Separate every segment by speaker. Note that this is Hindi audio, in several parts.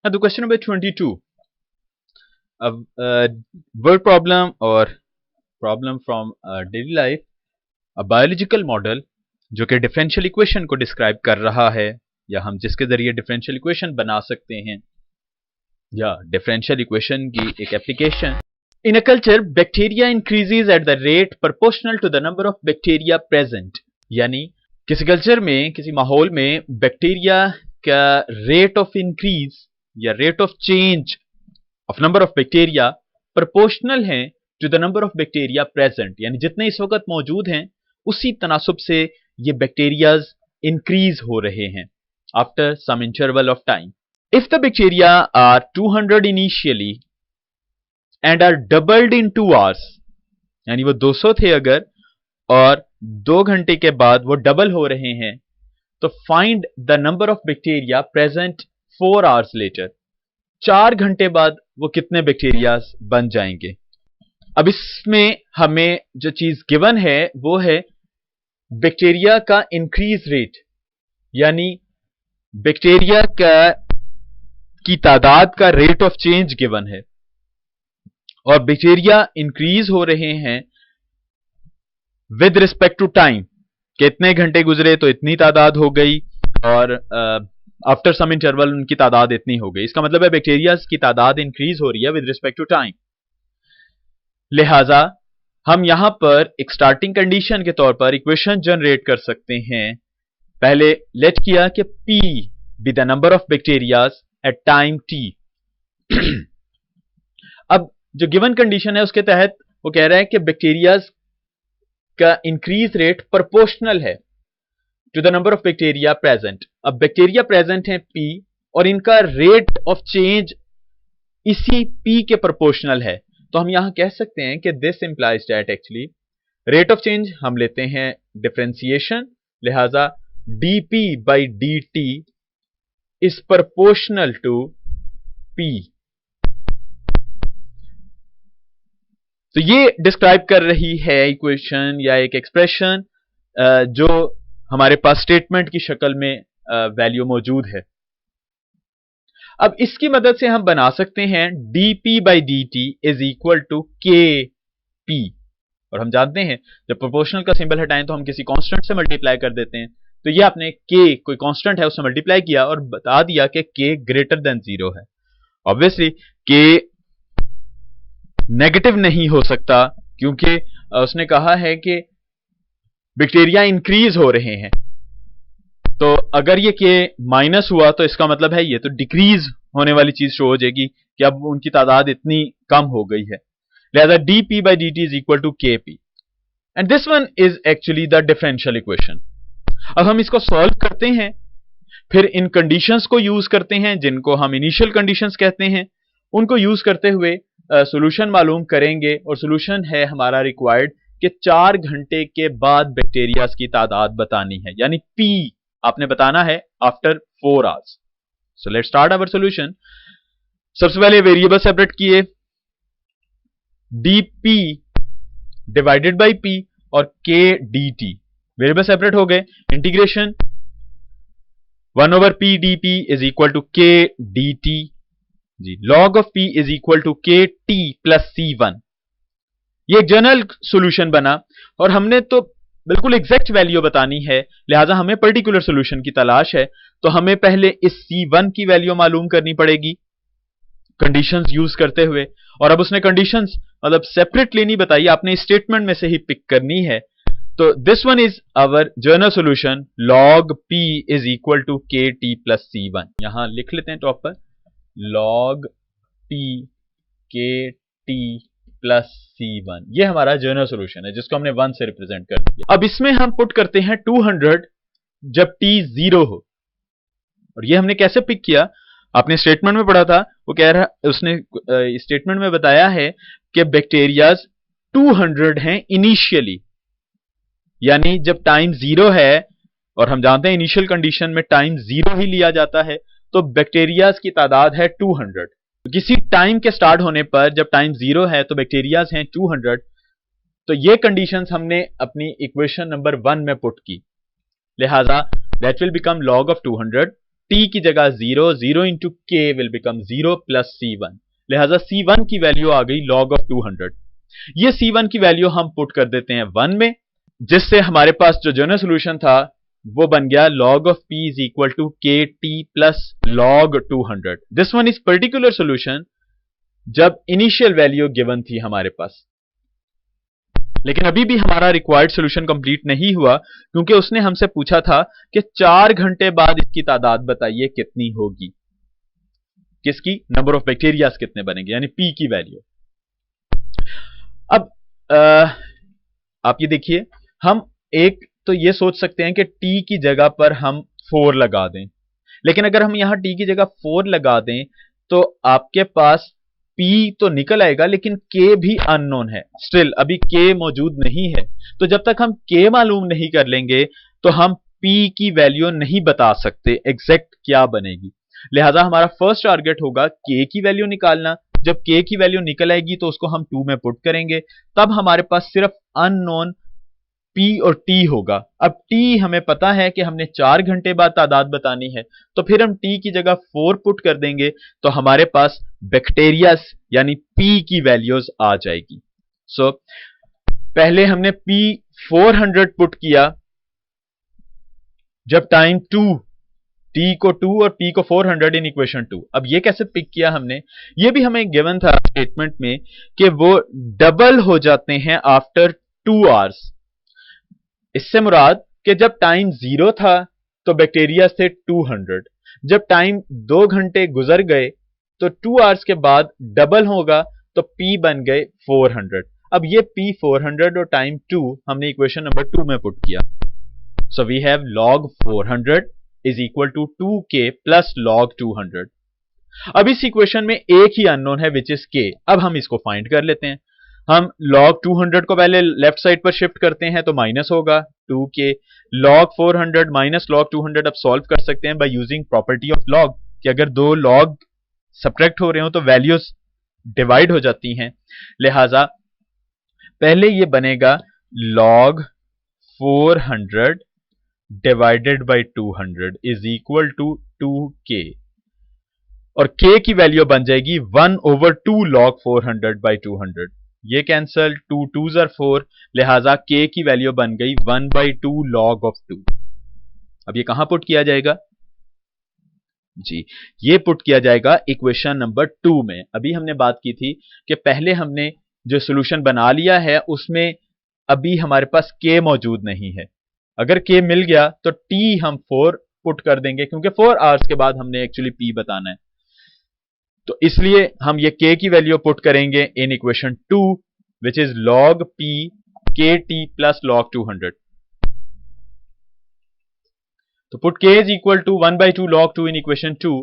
Speaker 1: Now the question number 22, a word problem or problem from daily life, a biological model जो कि डिफरेंशियल इक्वेशन को डिस्क्राइब कर रहा है, या हम जिसके जरिए डिफरेंशियल इक्वेशन बना सकते हैं, या डिफरेंशियल इक्वेशन की एक application. In a culture bacteria increases at the rate proportional to the number of bacteria present. यानी किसी कल्चर में, किसी माहौल में बैक्टीरिया का रेट ऑफ इंक्रीज या rate of change of number of bacteria proportional है to the number of bacteria present. यानी जितने इस वक्त मौजूद हैं उसी तनासुब से ये बैक्टीरियाज इंक्रीज हो रहे हैं after some interval of time. If the bacteria are 200 initially and are doubled in 2 hours, यानी वो 200 थे अगर और 2 घंटे के बाद वो डबल हो रहे हैं, तो find the number of bacteria present 4 hours later. 4 घंटे बाद वो कितने बैक्टीरिया बन जाएंगे. अब इसमें हमें जो चीज गिवन है वो है बैक्टीरिया का इंक्रीज रेट, यानी बैक्टीरिया की तादाद का रेट ऑफ चेंज गिवन है, और बैक्टीरिया इंक्रीज हो रहे हैं विद रिस्पेक्ट टू टाइम. कितने घंटे गुजरे तो इतनी तादाद हो गई, और आफ्टर सम इंटरवल उनकी तादाद इतनी हो गई. इसका मतलब है बैक्टीरिया की तादाद इंक्रीज हो रही है विद रिस्पेक्ट टू टाइम. लिहाजा हम यहां पर एक स्टार्टिंग कंडीशन के तौर पर इक्वेशन जनरेट कर सकते हैं. पहले लेट किया कि P be the number of bacterias at time T. अब जो गिवन कंडीशन है उसके तहत वो कह रहा है कि बैक्टीरियाज का इंक्रीज रेट प्रोपोर्शनल है to the number of bacteria present. अब बैक्टीरिया प्रेजेंट है P और इनका रेट ऑफ चेंज इसी P के प्रोपोर्शनल है. तो हम यहां कह सकते हैं कि this implies that actually rate of change हम लेते हैं डिफरेंशिएशन, लिहाजा dP by dt is proportional to P. तो ये डिस्क्राइब कर रही है इक्वेशन या एक एक्सप्रेशन जो हमारे पास स्टेटमेंट की शक्ल में वैल्यू मौजूद है. अब इसकी मदद से हम बना सकते हैं dP by dt is equal to Kp. और हम जानते हैं जब प्रोपोर्शनल का सिंबल हटाएं तो हम किसी कांस्टेंट से मल्टीप्लाई कर देते हैं. तो ये आपने K कोई कांस्टेंट है उससे मल्टीप्लाई किया और बता दिया कि K ग्रेटर देन 0 है. ऑब्वियसली K नेगेटिव नहीं हो सकता क्योंकि उसने कहा है कि बैक्टीरिया इंक्रीज हो रहे हैं. तो अगर ये K माइनस हुआ तो इसका मतलब है ये तो डिक्रीज होने वाली चीज शो हो जाएगी कि अब उनकी तादाद इतनी कम हो गई है. लिहाजा dP by dt is equal to Kp and this one is actually the differential equation. अब हम इसको सॉल्व करते हैं, फिर इन कंडीशंस को यूज करते हैं जिनको हम इनिशियल कंडीशंस कहते हैं. उनको यूज करते हुए सॉल्यूशन मालूम करेंगे और सॉल्यूशन है हमारा रिक्वायर्ड कि 4 घंटे के बाद बैक्टीरियाज की तादाद बतानी है, यानी P आपने बताना है after 4 hours. So let's start our solution. सबसे पहले वेरिएबल सेपरेट किए, dP डिवाइडेड बाय P और K dt वेरिएबल सेपरेट हो गए. Integration 1/P dP is equal to K dt जी. log of P is equal to KT plus C1. ये एक जनरल सॉल्यूशन बना और हमने तो बिल्कुल एग्जैक्ट वैल्यू बतानी है, लिहाजा हमें पर्टिकुलर सॉल्यूशन की तलाश है. तो हमें पहले इस C1 की वैल्यू मालूम करनी पड़ेगी कंडीशंस यूज करते हुए. और अब उसने कंडीशंस मतलब सेपरेटली नहीं बताई, आपने स्टेटमेंट में से ही पिक करनी है. तो this one is our general solution log P is equal to KT plus C1. यहां लिख लेते हैं टॉप पर log P KT plus C1. ये हमारा जनरल सॉल्यूशन है जिसको हमने 1 से रिप्रेजेंट कर दिया. अब इसमें हम पुट करते हैं 200 जब T 0 हो. और ये हमने कैसे पिक किया, आपने स्टेटमेंट में पढ़ा था. वो कह रहा, उसने स्टेटमेंट में बताया है कि बैक्टीरियाज 200 हैं इनिशियली, यानी जब टाइम 0 है, और हम जानते हैं इनिशियल कंडीशन में टाइम 0 ही लिया जाता है, तो बैक्टीरियाज की तादाद है 200. किसी टाइम के स्टार्ट होने पर जब टाइम 0 है तो बैक्टीरियाज हैं 200. तो ये कंडीशंस हमने अपनी इक्वेशन नंबर 1 में पुट की, लिहाजा that will become log of 200 t की जगह 0, 0 into k will become 0 plus C1, लिहाजा C1 की वैल्यू आ गई log of 200। ये C1 की वैल्यू हम पुट कर देते हैं 1 में, जिससे हमारे पास जो जनरल सोल्यूशन था वो बन गया log of p is equal to kt plus log 200। This one is particular solution जब इनिशियल वैल्यू गिवन थी हमारे पास, लेकिन अभी भी हमारा रिक्वायर्ड सोल्यूशन कंप्लीट नहीं हुआ, क्योंकि उसने हमसे पूछा था कि 4 घंटे बाद इसकी तादाद बताइए कितनी होगी, किसकी, नंबर ऑफ बैक्टीरियाज कितने बनेंगे, यानी पी की वैल्यू। अब आप ये देखिए, हम एक तो ये सोच सकते हैं कि टी की जगह पर हम 4 लगा दें, लेकिन अगर हम यहां टी की जगह 4 लगा दें तो आपके पास P तो निकल आएगा, लेकिन K भी अननोन है, स्टिल अभी K मौजूद नहीं है। तो जब तक हम K मालूम नहीं कर लेंगे तो हम P की वैल्यू नहीं बता सकते एग्जैक्ट क्या बनेगी। लिहाजा हमारा फर्स्ट टारगेट होगा K की वैल्यू निकालना। जब K की वैल्यू निकल आएगी तो उसको हम 2 में पुट करेंगे, तब हमारे पास सिर्फ अननोन P और T होगा। अब T हमें पता है कि हमने 4 घंटे बाद तादाद बतानी है, तो फिर हम T की जगह 4 पुट कर देंगे तो हमारे पास बैक्टीरियाज यानी P की वैल्यूज आ जाएगी। सो पहले हमने P 400 पुट किया जब टाइम 2, T को 2 और P को 400 इन इक्वेशन 2। अब ये कैसे पिक किया हमने, ये भी हमें गिवन था स्टेटमेंट में कि वो डबल हो जाते हैं आफ्टर 2 आवर्स। इससे मुराद कि जब टाइम 0 था तो बैक्टीरिया थे 200, जब टाइम 2 घंटे गुजर गए तो 2 आवर्स के बाद डबल होगा तो P बन गए 400। अब ये P 400 और टाइम 2 हमने इक्वेशन नंबर 2 में पुट किया। So we have log 400 is equal to 2k plus log 200। अब इस इक्वेशन में एक ही अननोन है विच इज k। अब हम इसको फाइंड कर लेते हैं। हम log 200 को पहले लेफ्ट साइड पर शिफ्ट करते हैं तो माइनस होगा 2k, log 400 माइनस log 200 अब सॉल्व कर सकते हैं by using property of log कि अगर दो log सब्ट्रैक्ट हो रहे हो तो वैल्यूज डिवाइड हो जाती हैं। लिहाजा पहले ये बनेगा log 400 divided by 200 is equal to 2k, और k की वैल्यू बन जाएगी 1/2 log 400 बाय 200। ये कैंसल, 2 2s are 4, लिहाजा k की वैल्यू बन गई 1/2 log of 2। अब ये कहां पुट किया जाएगा जी, ये पुट किया जाएगा इक्वेशन नंबर 2 में। अभी हमने बात की थी कि पहले हमने जो सॉल्यूशन बना लिया है उसमें अभी हमारे पास k मौजूद नहीं है। अगर k मिल गया तो t हम 4 पुट कर देंगे, क्योंकि 4 आवर्स के बाद हमने एक्चुअली p बताना है, तो इसलिए हम ये k की वैल्यू पुट करेंगे in equation 2 which is log p kt plus log 200। तो put k is equal to 1/2 log 2 in equation 2।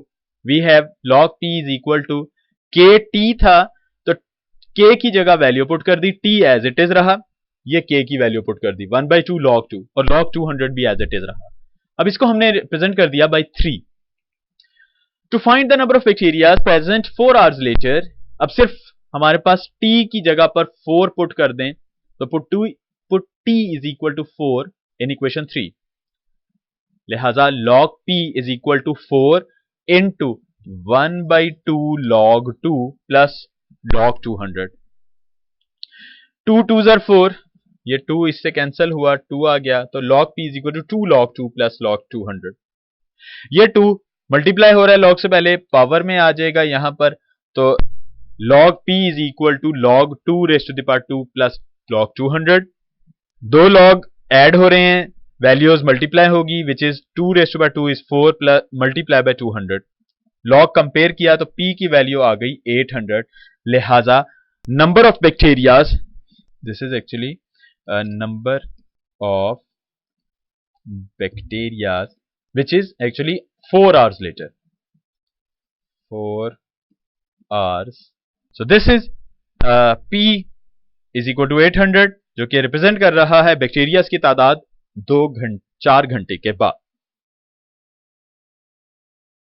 Speaker 1: We have log p is equal to kt था तो k की जगह वैल्यू पुट कर दी, t एज इट इज रहा, ये k की वैल्यू पुट कर दी 1/2 log 2, और log 200 भी एज इट इज रहा। अब इसको हमने रिप्रेजेंट कर दिया by 3। To find the number of bacteria present 4 hours later, अब सिर्फ हमारे पास t की जगह पर 4 पुट कर दें तो put t is equal to 4 in equation 3। लिहाजा log p is equal to 4 into 1/2 log 2 plus log 200। 2 2s are 4, ये 2 इससे कैंसिल हुआ, 2 आ गया, तो log p is equal to 2 log 2 plus log 200। ये 2 मल्टीप्लाई हो रहा है log से पहले, पावर में आ जाएगा यहां पर, तो log p is equal to log 2 raise to the power 2 plus log 200। दो log ऐड हो रहे हैं, वैल्यूज मल्टीप्लाई होगी which is 2 raise to power 2 is 4 plus multiply by 200। log compare किया तो p की वैल्यू आ गई 800। लिहाजा number of bacterias, this is actually a number of bacteria which is actually 4 hours later, 4 hours। so this is p is equal to 800 जो कि रिप्रेजेंट कर रहा है बैक्टीरियाज की तादाद 4 घंटे के बाद।